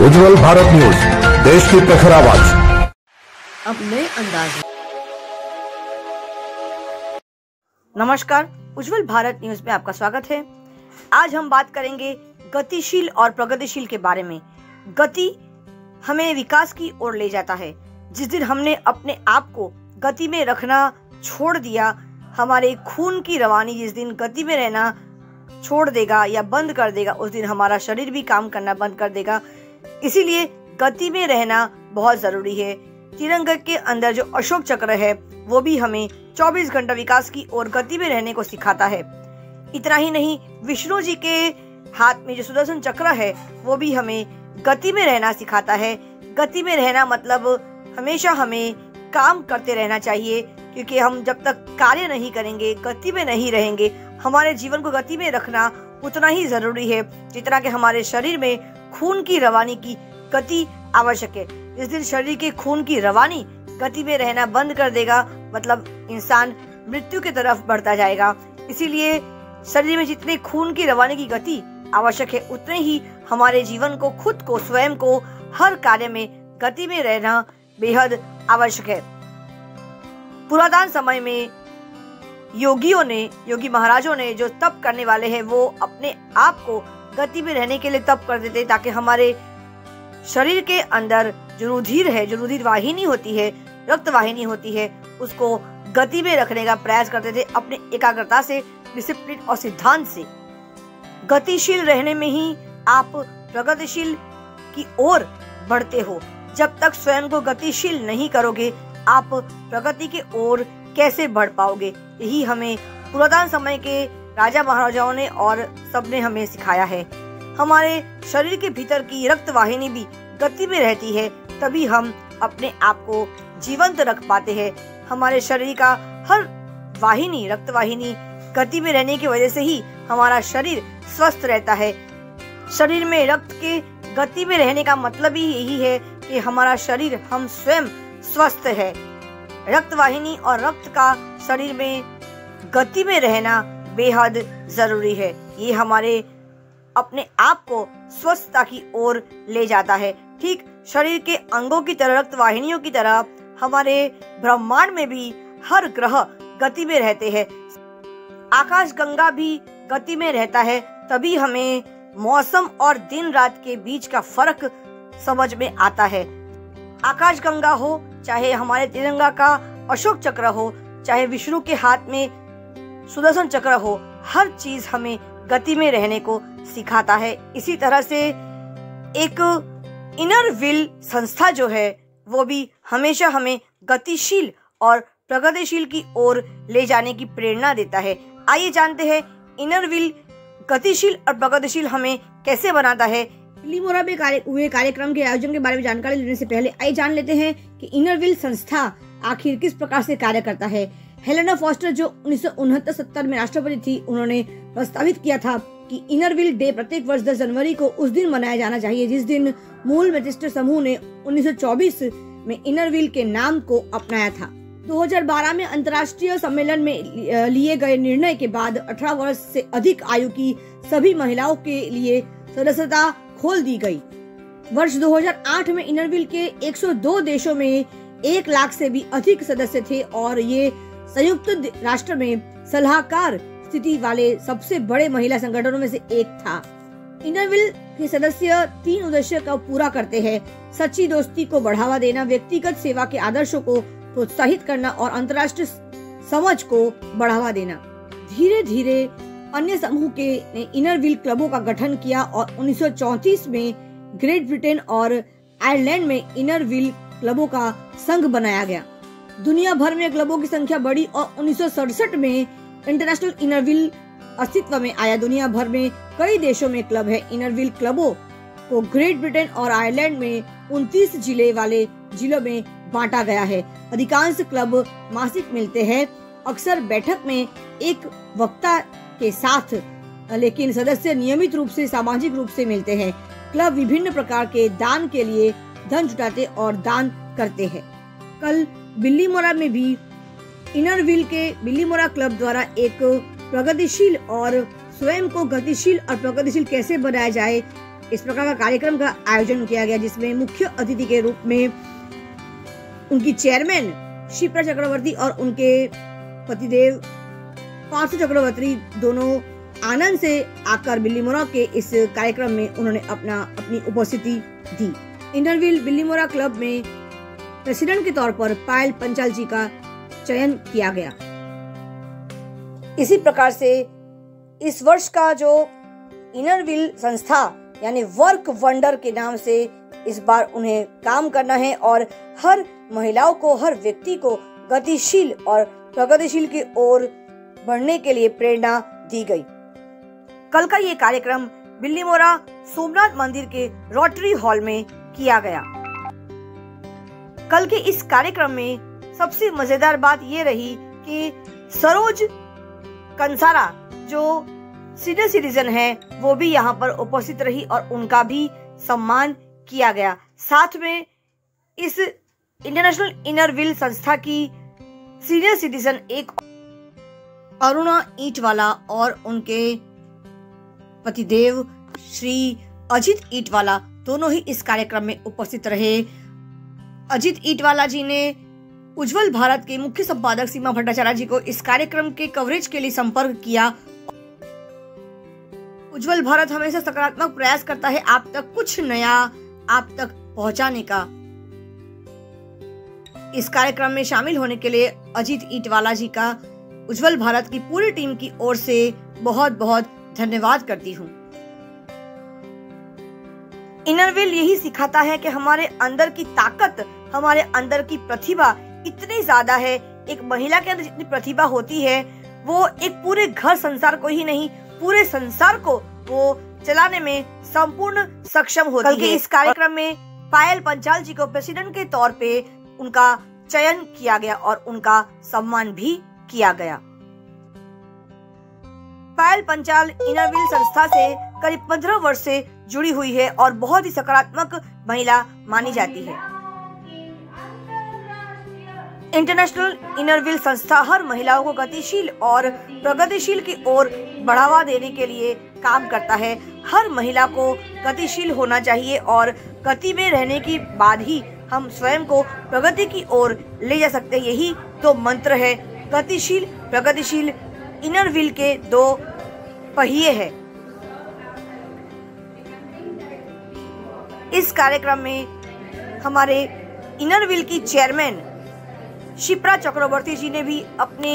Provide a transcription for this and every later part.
उज्जवल Bharat news, देश की प्रखर आवाज। अब नए अंदाज में। नमस्कार, उज्जवल भारत न्यूज में आपका स्वागत है। आज हम बात करेंगे गतिशील और प्रगतिशील के बारे में। गति हमें विकास की ओर ले जाता है। जिस दिन हमने अपने आप को गति में रखना छोड़ दिया, हमारे खून की रवानी जिस दिन गति में रहना छोड़ देगा या बंद कर देगा, उस दिन हमारा शरीर भी काम करना बंद कर देगा। इसीलिए गति में रहना बहुत जरूरी है। तिरंगे के अंदर जो अशोक चक्र है वो भी हमें 24 घंटा विकास की ओर गति में रहने को सिखाता है। इतना ही नहीं, विष्णु जी के हाथ में जो सुदर्शन चक्र है वो भी हमें गति में रहना सिखाता है। गति में रहना मतलब हमेशा हमें काम करते रहना चाहिए, क्योंकि हम जब तक कार्य नहीं करेंगे, गति में नहीं रहेंगे, हमारे जीवन को गति में रखना उतना ही जरूरी है जितना कि हमारे शरीर में खून की रवानी की गति आवश्यक है। जिस दिन शरीर के खून की रवानी गति में रहना बंद कर देगा, मतलब इंसान मृत्यु की तरफ बढ़ता जाएगा। इसीलिए शरीर में जितने खून की रवानी की गति आवश्यक है, उतने ही हमारे जीवन को, खुद को, स्वयं को हर कार्य में गति में रहना बेहद आवश्यक है। पुरातन समय में योगी महाराजों ने जो तप करने वाले हैं, वो अपने आप को गति में रहने के लिए तप कर देते, ताकि हमारे शरीर के अंदर जो रुधिर है, जो रुधिर वाहिनी होती है, रक्त वाहिनी होती है, उसको गति में रखने का प्रयास करते थे अपने एकाग्रता से, डिसिप्लिन और सिद्धांत से। गतिशील रहने में ही आप प्रगतिशील की ओर बढ़ते हो। जब तक स्वयं को गतिशील नहीं करोगे, आप प्रगति की ओर कैसे बढ़ पाओगे? यही हमें पुरातन समय के राजा महाराजाओं ने और सबने हमें सिखाया है। हमारे शरीर के भीतर की रक्त वाहिनी भी गति में रहती है, तभी हम अपने आप को जीवंत रख पाते हैं। हमारे शरीर का हर वाहिनी, रक्त वाहिनी गति में रहने की वजह से ही हमारा शरीर स्वस्थ रहता है। शरीर में रक्त के गति में रहने का मतलब ही यही है कि हमारा शरीर, हम स्वयं स्वस्थ है। रक्त वाहिनी और रक्त का शरीर में गति में रहना बेहद जरूरी है। ये हमारे अपने आप को स्वस्थता की ओर ले जाता है। ठीक शरीर के अंगों की तरह, रक्त वाहिनियों की तरह, हमारे ब्रह्मांड में भी हर ग्रह गति में रहते हैं। आकाश गंगा भी गति में रहता है, तभी हमें मौसम और दिन रात के बीच का फर्क समझ में आता है। आकाश गंगा हो, चाहे हमारे तिरंगा का अशोक चक्र हो, चाहे विष्णु के हाथ में सुदर्शन चक्र हो, हर चीज हमें गति में रहने को सिखाता है। इसी तरह से एक इनर व्हील संस्था जो है, वो भी हमेशा हमें गतिशील और प्रगतिशील की ओर ले जाने की प्रेरणा देता है। आइए जानते हैं इनर व्हील गतिशील और प्रगतिशील हमें कैसे बनाता है। बिल्ली मोरा में हुए कार्यक्रम के आयोजन के बारे में जानकारी लेने से पहले आइए जान लेते हैं कि इनर व्हील संस्था आखिर किस प्रकार से कार्य करता है। हेलेना फॉस्टर जो 1969-70 में राष्ट्रपति थी, उन्होंने प्रस्तावित किया था कि इनर व्हील डे प्रत्येक वर्ष 10 जनवरी को उस दिन मनाया जाना चाहिए जिस दिन मूल मैनचेस्टर समूह ने 1924 में इनर व्हील के नाम को अपनाया था। 2012 में अंतर्राष्ट्रीय सम्मेलन में लिए गए निर्णय के बाद 18 वर्ष से अधिक आयु की सभी महिलाओं के लिए सदस्यता खोल दी गई। वर्ष 2008 में इनर व्हील के 102 देशों में 1 लाख से भी अधिक सदस्य थे और ये संयुक्त राष्ट्र में सलाहकार स्थिति वाले सबसे बड़े महिला संगठनों में से एक था। इनर व्हील के सदस्य 3 उद्देश्य को पूरा करते हैं: सच्ची दोस्ती को बढ़ावा देना, व्यक्तिगत सेवा के आदर्शों को प्रोत्साहित करना और अंतर्राष्ट्रीय समझ को बढ़ावा देना। धीरे धीरे अन्य समूह के ने इनर व्हील क्लबों का गठन किया और 1934 में ग्रेट ब्रिटेन और आयरलैंड में इनर व्हील क्लबों का संघ बनाया गया। दुनिया भर में क्लबों की संख्या बढ़ी और 1967 में इंटरनेशनल इनर व्हील अस्तित्व में आया। दुनिया भर में कई देशों में क्लब है। इनर व्हील क्लबों को ग्रेट ब्रिटेन और आयरलैंड में 29 जिले वाले जिलों में बांटा गया है। अधिकांश क्लब मासिक मिलते हैं, अक्सर बैठक में एक वक्ता के साथ, लेकिन सदस्य नियमित रूप से सामाजिक रूप से मिलते हैं। क्लब विभिन्न प्रकार के दान के लिए धन जुटाते और दान करते हैं। कल बिल्ली मोरा में भी इनर व्हील के बिल्ली मोरा क्लब द्वारा एक प्रगतिशील और स्वयं को गतिशील और प्रगतिशील कैसे बनाया जाए इस प्रकार का कार्यक्रम का आयोजन किया गया, जिसमें मुख्य अतिथि के रूप में उनकी चेयरमैन शिप्रा चक्रवर्ती और उनके पतिदेव पार्थ चक्रवर्ती दोनों आनंद से आकर बिल्लीमोरा के इस कार्यक्रम में उन्होंने अपनी उपस्थिति दी। इनरव्हील बिल्लीमोरा क्लब में प्रेसिडेंट के तौर पर पायल पंचाल जी का चयन किया गया। इसी प्रकार से इस वर्ष का जो इनरव्हील संस्था यानी वर्क वंडर के नाम से इस बार उन्हें काम करना है और हर महिलाओं को, हर व्यक्ति को गतिशील और प्रगतिशील की ओर बढ़ने के लिए प्रेरणा दी गई। कल का ये कार्यक्रम बिल्लीमोरा सोमनाथ मंदिर के रोटरी हॉल में किया गया। कल के इस कार्यक्रम में सबसे मजेदार बात ये रही कि सरोज कंसारा जो सीनियर सिटीजन है वो भी यहाँ पर उपस्थित रही और उनका भी सम्मान किया गया। साथ में इस इंटरनेशनल इनरव्हील संस्था की सीनियर सिटीजन एक अरुणा ईंटवाला और उनके पतिदेव श्री अजित ईंटवाला दोनों ही इस कार्यक्रम में उपस्थित रहे। अजित ईंटवाला जी ने उज्जवल भारत के मुख्य संपादक सीमा भट्टाचार्य जी को इस कार्यक्रम के कवरेज के लिए संपर्क किया। उज्जवल भारत हमेशा सकारात्मक प्रयास करता है आप तक कुछ नया आप तक पहुंचाने का। इस कार्यक्रम में शामिल होने के लिए अजित ईंटवाला जी का उज्जवल भारत की पूरी टीम की ओर से बहुत बहुत धन्यवाद करती हूँ। इनरव्हील यही सिखाता है कि हमारे अंदर की ताकत, हमारे अंदर की प्रतिभा इतनी ज्यादा है। एक महिला के अंदर जितनी प्रतिभा होती है वो एक पूरे घर संसार को ही नहीं पूरे संसार को वो चलाने में संपूर्ण सक्षम होती है। कल के इस कार्यक्रम में पायल पंचाल जी को प्रेसिडेंट के तौर पे उनका चयन किया गया और उनका सम्मान भी किया गया। पायल पंचाल इनरव्हील संस्था से करीब 15 वर्ष से जुड़ी हुई है और बहुत ही सकारात्मक महिला मानी जाती है। इंटरनेशनल इनरव्हील संस्था हर महिलाओं को गतिशील और प्रगतिशील की ओर बढ़ावा देने के लिए काम करता है। हर महिला को गतिशील होना चाहिए और गति में रहने के बाद ही हम स्वयं को प्रगति की ओर ले जा सकते हैं। यही तो मंत्र है, गतिशील प्रगतिशील इनरव्हील के दो पहिए हैं। इस कार्यक्रम में हमारे इनरव्हील की चेयरमैन शिप्रा चक्रवर्ती जी ने भी अपने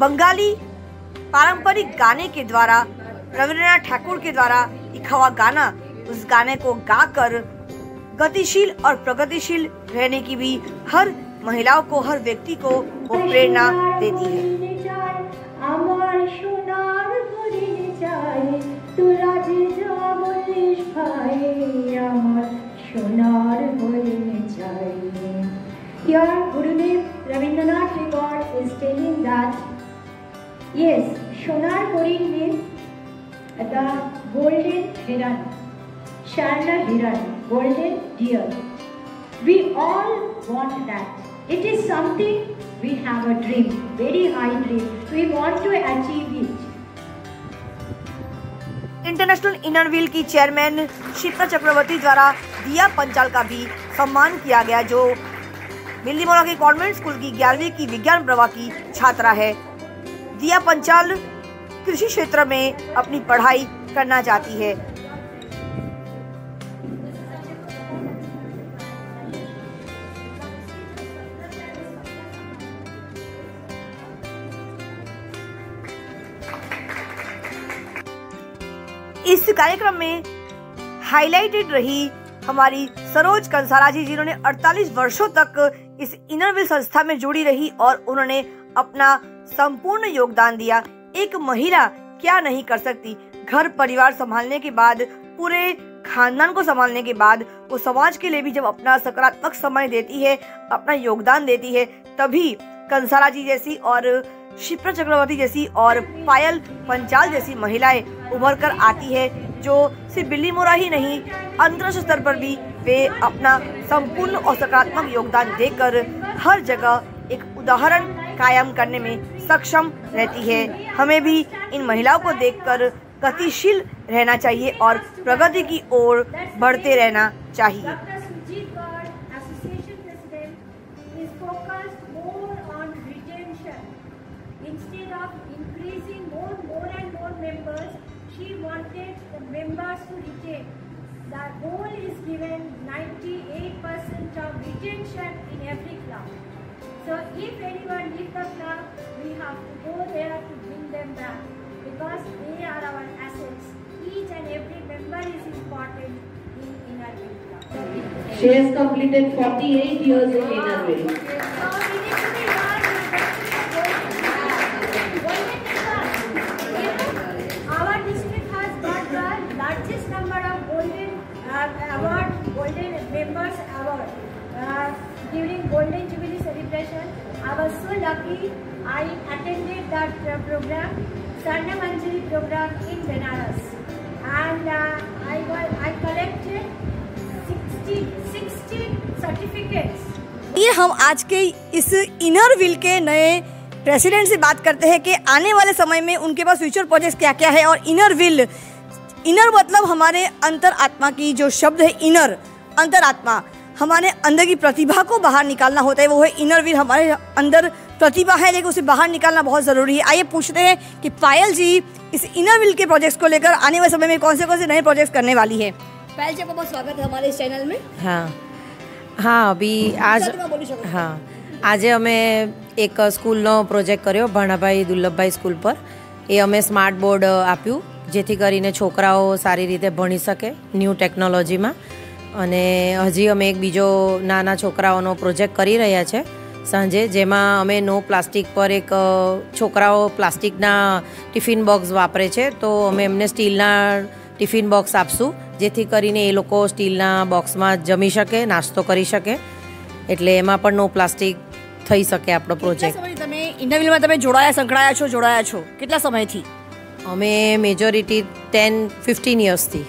बंगाली पारंपरिक गाने के द्वारा रविंद्रनाथ ठाकुर के द्वारा लिखा हुआ गाना, उस गाने को गाकर गतिशील और प्रगतिशील रहने की भी हर महिलाओं को, हर व्यक्ति को वो प्रेरणा देती है। Here, Gurudev Rabindranath Tagore is telling that, yes, Shonar Horin means the golden heron, Sharna heron, golden deer. We all want that. It is something we have a dream, very high dream. We want to achieve it. International Inner Wheel की chairman Shipra चक्रवर्ती द्वारा दिया पंचाल का भी सम्मान किया गया, जो बिल्लीमोरा के कॉन्वेंट स्कूल की 11वीं की विज्ञान प्रवाह की छात्रा है। दिया पंचाल कृषि क्षेत्र में अपनी पढ़ाई करना चाहती है। इस कार्यक्रम में हाईलाइटेड रही हमारी सरोज कंसारा जी, जिन्होंने 48 वर्षों तक इस इनरव्हील संस्था में जुड़ी रही और उन्होंने अपना संपूर्ण योगदान दिया। एक महिला क्या नहीं कर सकती, घर परिवार संभालने के बाद, पूरे खानदान को संभालने के बाद वो समाज के लिए भी जब अपना सकारात्मक समय देती है, अपना योगदान देती है, तभी कंसारा जी जैसी और शिप्रा चक्रवर्ती जैसी और पायल पंचाल जैसी महिलाएं उभर कर आती है, जो सिर्फ बिल्लीमोरा ही नहीं अंतर्राष्ट्रीय स्तर पर भी वे अपना संपूर्ण और सकारात्मक योगदान देकर हर जगह एक उदाहरण कायम करने में सक्षम रहती है। हमें भी इन महिलाओं को देखकर गतिशील रहना चाहिए और प्रगति की ओर बढ़ते रहना चाहिए। Dr. Sujit Gaur, Association President, is focused more on retention. Instead of increasing more and more members, she wanted the members to retain. The goal is given 98% of retention in every club. So if anyone leaves the club, we have to go there to bring them back because they are our assets. Each and every member is important in Innerville Club. She has completed 48 years in Innerville. So we need to be our district has got the largest number of golden members award during Golden Jubilee celebration. I was so lucky. I attended that program, Sarna Manjari program in Benares, and I collected 60 certificates. ये हम आज के इस Inner Wheel के नए president से बात करते हैं कि आने वाले समय में उनके पास फ्यूचर प्रोजेक्ट्स क्या क्या है। और इनर मतलब हमारे अंतर आत्मा की जो शब्द है इनर, अंतर आत्मा, हमारे अंदर की प्रतिभा को बाहर निकालना होता है, वो है इनरविल। हमारे अंदर प्रतिभा है लेकिन उसे बाहर निकालना बहुत ज़रूरी है। आइए पूछते हैं कि पायल जी इस इनरविल के प्रोजेक्ट्स को लेकर आने वाले समय में कौन से नए प्रोजेक्ट्स करने वाली है। पायल जी, आपका बहुत स्वागत है हमारे इस चैनल में। हाँ अभी આજે અમે એક સ્કૂલનો પ્રોજેક્ટ કર્યો ભાણાભાઈ દુર્લભભાઈ સ્કૂલ પર। એ અમે સ્માર્ટ બોર્ડ આપ્યું જેથી કરીને છોકરાઓ સારી રીતે ભણી શકે ન્યૂ ટેકનોલોજીમાં। અને હજી અમે એક બીજો નાના છોકરાઓનો પ્રોજેક્ટ કરી રહ્યા છે સાંજે, જેમાં અમે નો પ્લાસ્ટિક પર એક છોકરાઓ પ્લાસ્ટિકના ટિફિન બોક્સ વાપરે છે તો અમે એમને સ્ટીલના ટિફિન બોક્સ આપશું જેથી કરીને એ લોકો સ્ટીલના બોક્સમાં જમી શકે, નાસ્તો કરી શકે, એટલે એમાં પણ નો પ્લાસ્ટિક થઈ શકે આપણો પ્રોજેક્ટ। તમે ઇનરવિલમાં તમે સંકળાયા છો કેટલા સમયથી? અમે મેજોરિટી 10-15 યર્સથી।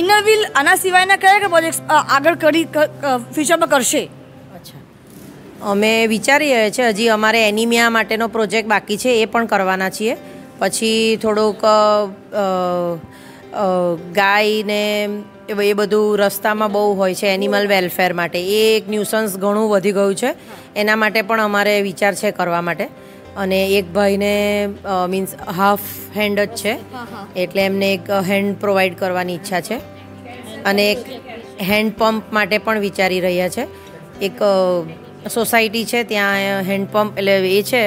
ઇનરવિલ આના સિવાયના કયા પ્રોજેક્ટ્સ આગળ ફ્યુચરમાં કરશે? અચ્છા, અમે વિચારી રહ્યા છે હજી અમારે એનિમિયા માટેનો પ્રોજેક્ટ બાકી છે, એ પણ કરવાના છીએ। પછી થોડુંક ગાય ને એ બધું રસ્તામાં બહુ હોય છે એનિમલ વેલફેર માટે, એ એક ન્યુસન્સ ઘણું વધી ગયું છે, એના માટે પણ અમારે વિચાર છે કરવા માટે। અને એક ભાઈને મીન્સ હાફ હેન્ડ જ છે એટલે એમને એક હેન્ડ પ્રોવાઈડ કરવાની ઈચ્છા છે। અને એક હેન્ડ પંપ માટે પણ વિચારી રહ્યા છે। એક સોસાયટી છે ત્યાં હેન્ડ પંપ એટલે એ છે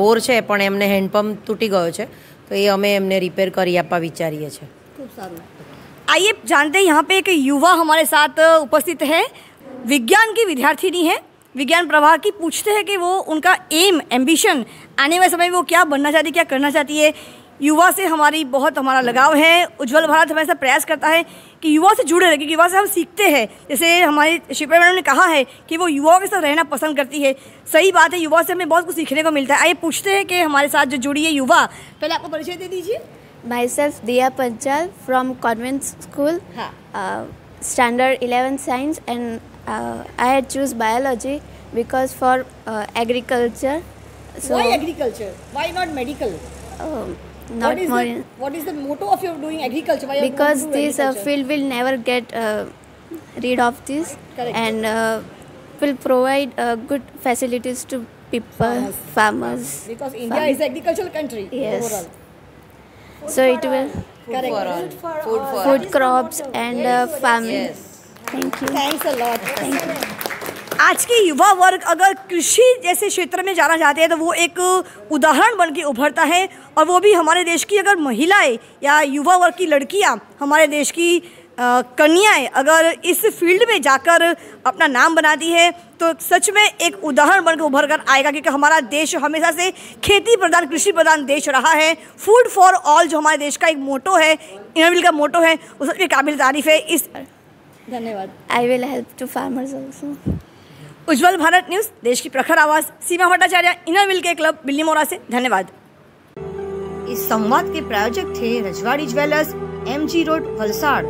બોર છે પણ એમને હેન્ડ પંપ તૂટી ગયો છે તો એ અમે એમને રિપેર કરી આપવા વિચારીએ છીએ। खूब सारू। आइए जानते हैं यहाँ पे एक युवा हमारे साथ उपस्थित है, विज्ञान की विद्यार्थिनी है, विज्ञान प्रवाह की। पूछते हैं कि वो उनका एम्बिशन आने वाले समय में वो क्या बनना चाहती है, क्या करना चाहती है। युवा से हमारा लगाव है। उज्ज्वल भारत हमेशा प्रयास करता है कि युवा से जुड़े रहे, क्योंकि युवा से हम सीखते हैं। जैसे हमारी शिप्रा मैडम ने कहा है कि वो युवाओं के साथ रहना पसंद करती है। सही बात है, युवा से हमें बहुत कुछ सीखने को मिलता है। आइए पूछते हैं कि हमारे साथ जो जुड़ी है युवा, पहले आपको परिचय दे दीजिए। Myself Diya Panchal from Convent School, Standard 11 Science, and I had choose biology because for agriculture. So why agriculture? Why not medical? What is the motto of your doing agriculture? Why because this field will never get rid of this. Correct. And will provide good facilities to people, farmers. Because India is an agricultural country. Yes. Overall. So it will food crops and farming. Yes. Thank you. Thanks a lot. आज के युवा वर्ग अगर कृषि जैसे क्षेत्र में जाना चाहते हैं तो वो एक उदाहरण बन के उभरता है। और वो भी हमारे देश की अगर महिलाएं या युवा वर्ग की लड़कियां, हमारे देश की कन्याएं अगर इस फील्ड में जाकर अपना नाम बनाती है तो सच में एक उदाहरण बनकर उभर कर आएगा। क्योंकि हमारा देश हमेशा से खेती प्रधान, कृषि प्रधान देश रहा है। फूड फॉर ऑल जो हमारे देश का एक मोटो है, इनरविल का मोटो है, उस पर काबिल तारीफ है। इस धन्यवाद। I will help to farmers also. Ujjwal Bharat news, देश की प्रखर आवाज़, सीमा भट्टाचार्य, इनरविल के क्लब बिल्लीमोरा से। धन्यवाद। इस संवाद के प्रायोजक थे रजवाड़ी ज्वेलर्स, MG रोड, वलसाड़।